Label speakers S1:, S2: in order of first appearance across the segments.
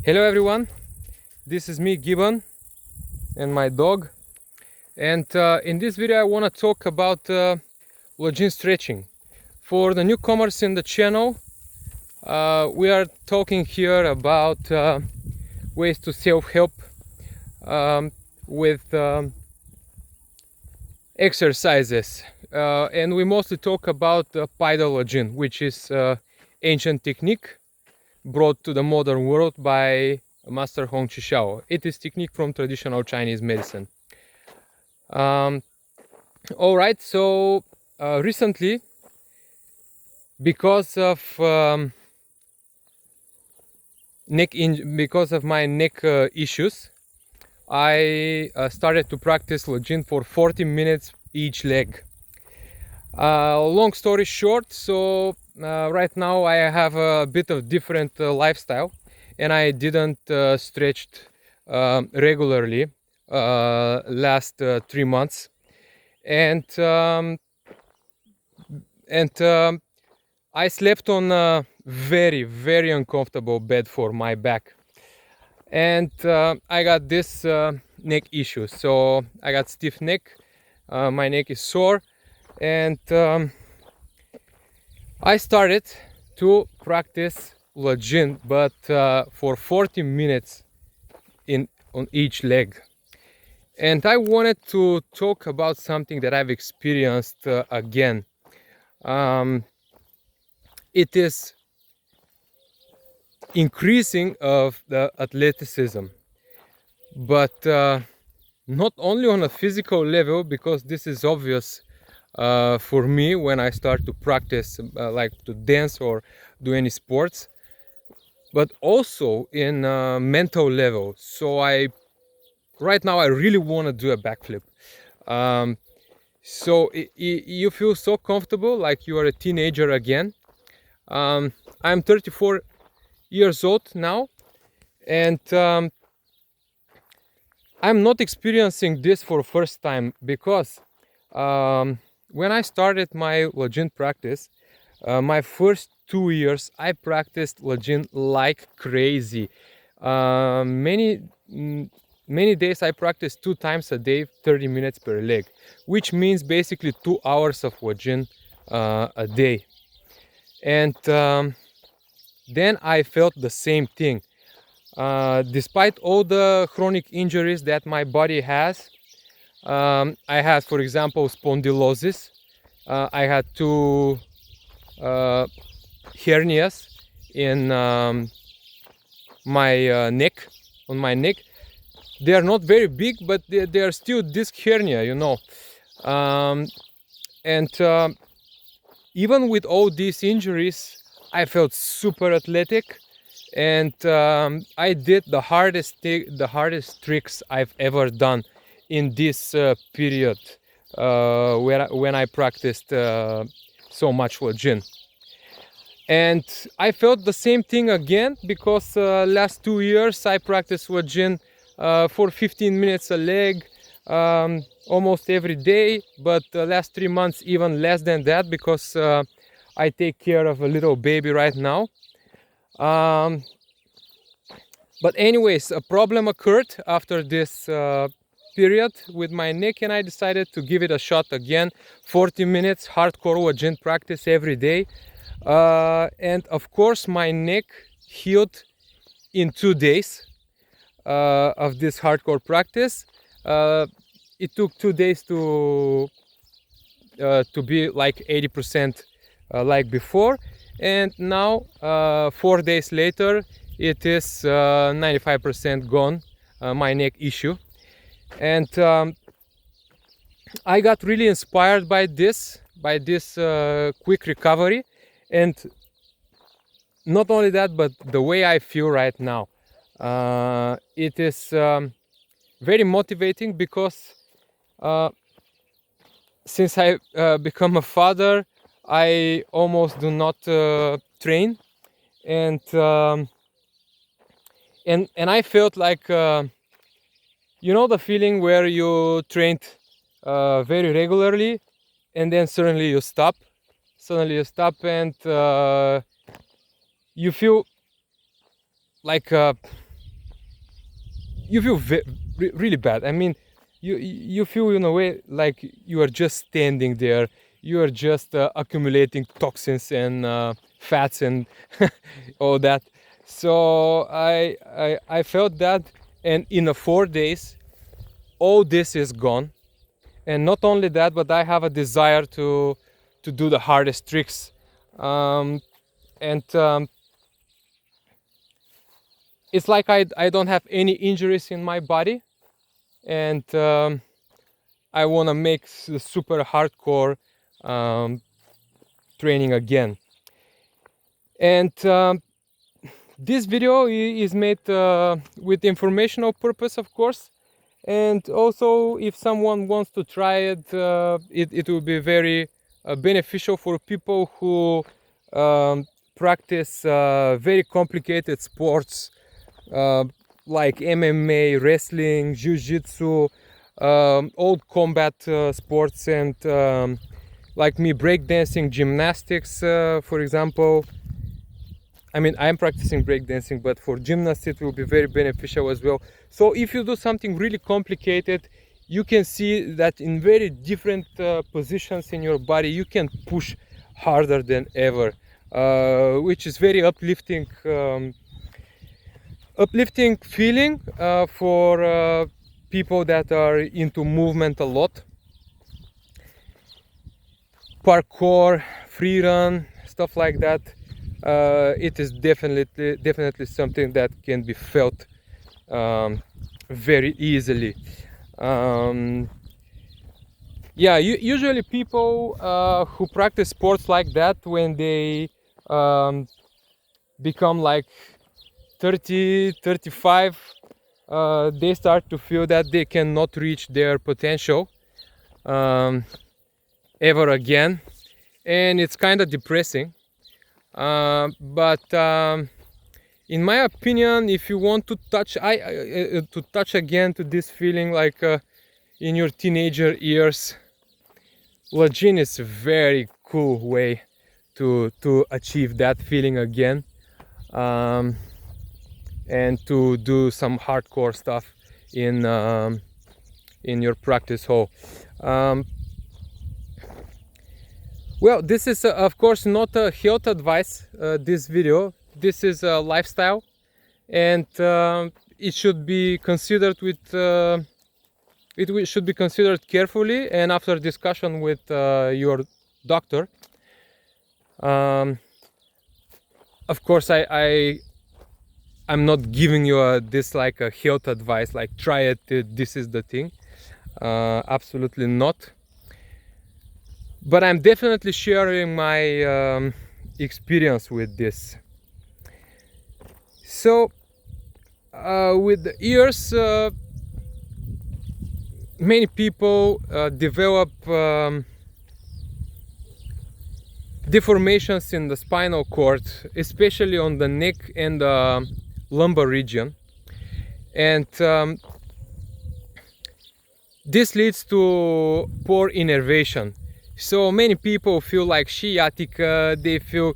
S1: Hello everyone, this is me, Gibbon, and my dog. And in this video I want to talk about Lajin stretching. For the newcomers in the channel, we are talking here about ways to self-help with exercises. And we mostly talk about paidalajin, which is ancient technique brought to the modern world by Master Hongchi Xiao. It is technique from traditional Chinese medicine. All right, so recently, because of my neck issues, I started to practice Lajin for 40 minutes each leg. Long story short, so right now I have a bit of different lifestyle, and I didn't stretch regularly last 3 months, and I slept on a very uncomfortable bed for my back, and I got this neck issue. So I got stiff neck, my neck is sore, and I started to practice Lajin, but for 40 minutes on each leg. And I wanted to talk about something that I've experienced again. It is increasing of the athleticism, but not only on a physical level, because this is obvious for me when I start to practice like to dance or do any sports, but also in mental level. So right now I really want to do a backflip. So you feel so comfortable, like you are a teenager again. I'm 34 years old now, and I'm not experiencing this for first time, because when I started my Lajin practice, my first 2 years I practiced Lajin like crazy. Many days I practiced 2 times a day, 30 minutes per leg, which means basically 2 hours of Lajin a day. And then I felt the same thing. Despite all the chronic injuries that my body has, I had, for example, spondylosis. I had 2 hernias in my neck, on my neck. They are not very big, but they are still disc hernia, you know. And even with all these injuries, I felt super athletic, and I did the hardest tricks I've ever done in this period when I practiced so much Lajin. And I felt the same thing again, because last 2 years I practiced Lajin for 15 minutes a leg, almost every day, but last 3 months even less than that, because I take care of a little baby right now. But anyways, a problem occurred after this period with my neck, and I decided to give it a shot again. 40 minutes hardcore Lajin practice every day. And of course my neck healed in 2 days of this hardcore practice. It took 2 days to be like 80% like before, and now 4 days later it is 95% gone, my neck issue. And I got really inspired by this quick recovery, and not only that, but the way I feel right now, it is very motivating, because since I become a father, I almost do not train, and I felt like you know the feeling where you trained very regularly, and then suddenly you stop, and you feel like you feel really bad. I mean, you feel in a way like you are just standing there. You are just accumulating toxins and fats and all that. So I felt that, and in a 4 days, all this is gone. And not only that, but I have a desire to do the hardest tricks. And it's like I don't have any injuries in my body, and I want to make super hardcore training again. And this video is made with informational purpose, of course, and also if someone wants to try it, it will be very beneficial for people who practice very complicated sports like MMA, wrestling, jiu-jitsu, old combat sports, and like me, breakdancing, gymnastics, for example. I mean, I'm practicing breakdancing, but for gymnasts it will be very beneficial as well. So if you do something really complicated, you can see that in very different positions in your body, you can push harder than ever, which is very uplifting feeling for people that are into movement a lot. Parkour, free run, stuff like that. It is definitely something that can be felt very easily. Yeah, usually people who practice sports like that, when they become like 30, 35, they start to feel that they cannot reach their potential ever again, and it's kind of depressing. But in my opinion, if you want to touch again to this feeling like in your teenager years, Lajin is a very cool way to achieve that feeling again, and to do some hardcore stuff in your practice hall. Well, this is of course not a health advice, this video. This is a lifestyle, and it should be considered with should be considered carefully and after discussion with your doctor. Of course, I'm not giving you this like a health advice, like try it, this is the thing. Absolutely not. But I'm definitely sharing my experience with this. So with the years, many people develop deformations in the spinal cord, especially on the neck and the lumbar region, and this leads to poor innervation. So many people feel like sciatica, they feel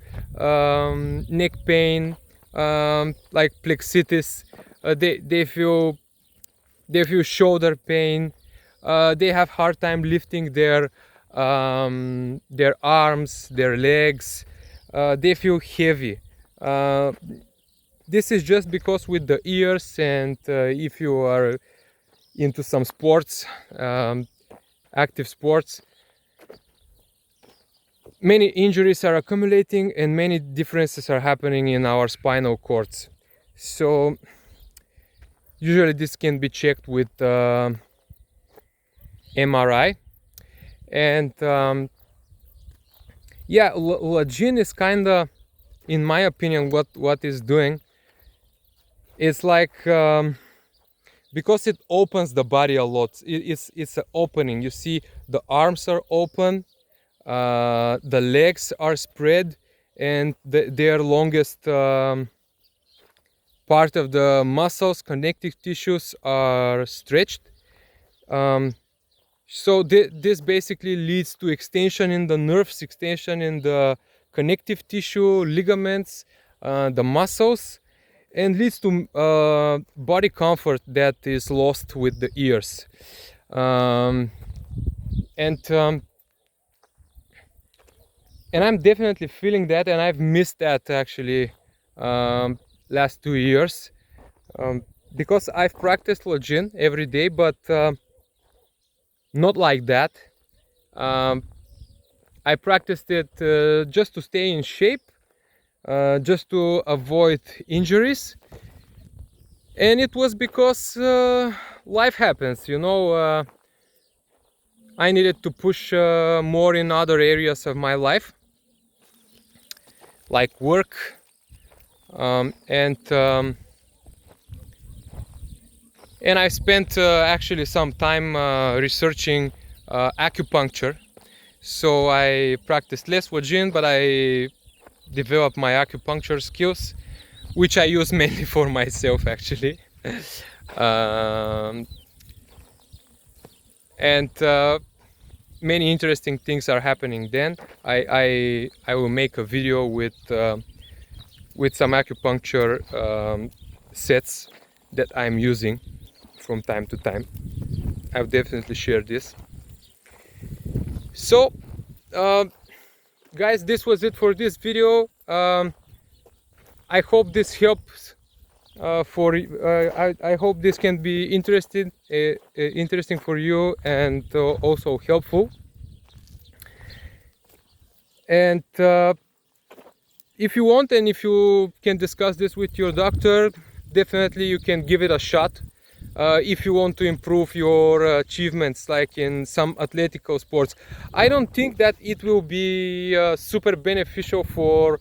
S1: neck pain, like plexitis, they feel shoulder pain, they have hard time lifting their arms, their legs, they feel heavy. This is just because with the years, and if you are into some sports, active sports, many injuries are accumulating and many differences are happening in our spinal cords. So usually this can be checked with MRI, and yeah, Lajin is kind of, in my opinion, what is doing. It's like because it opens the body a lot. It's an opening. You see, the arms are open, the legs are spread, and their longest part of the muscles, connective tissues, are stretched. So this basically leads to extension in the nerves, extension in the connective tissue, ligaments, the muscles, and leads to body comfort that is lost with the years. Um, and I'm definitely feeling that, and I've missed that actually last 2 years, because I've practiced Lajin every day, but not like that. I practiced it just to stay in shape, just to avoid injuries, and it was because life happens, you know. I needed to push more in other areas of my life, like work, and I spent actually some time researching acupuncture. So I practiced less Lajin, but I developed my acupuncture skills, which I use mainly for myself actually. And many interesting things are happening then. I will make a video with some acupuncture sets that I'm using from time to time. I'll definitely share this. So guys, this was it for this video. I hope this helps I hope this can be interesting for you, and also helpful. And if you want, and if you can discuss this with your doctor, definitely you can give it a shot. If you want to improve your achievements, like in some athletical sports. I don't think that it will be super beneficial for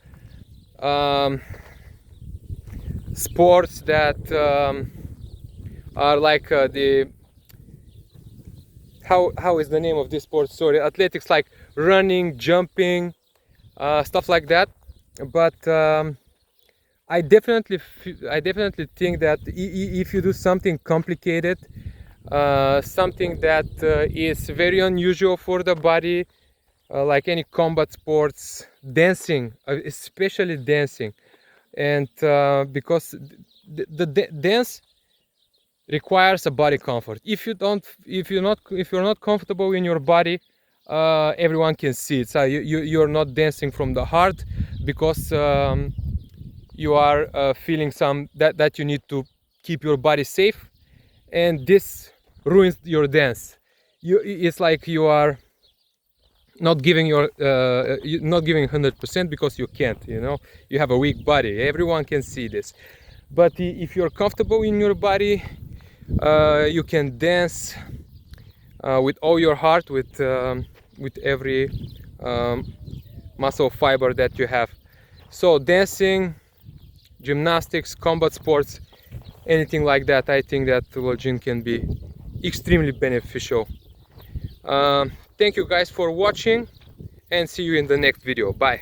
S1: sports that are like how is the name of this sport? Sorry, athletics, like running, jumping, stuff like that. But I definitely think that if you do something complicated, something that is very unusual for the body, like any combat sports, dancing, especially dancing, and because the dance requires a body comfort. If you're not comfortable in your body, everyone can see it. So you're not dancing from the heart, because you are feeling that you need to keep your body safe, and this ruins your dance. It's like you are not giving 100%, because you can't, you know, you have a weak body. Everyone can see this. But if you're comfortable in your body, you can dance with all your heart, with every muscle fiber that you have. So dancing, gymnastics, combat sports, anything like that, I think that Lajin can be extremely beneficial. Thank you guys for watching, and see you in the next video. Bye.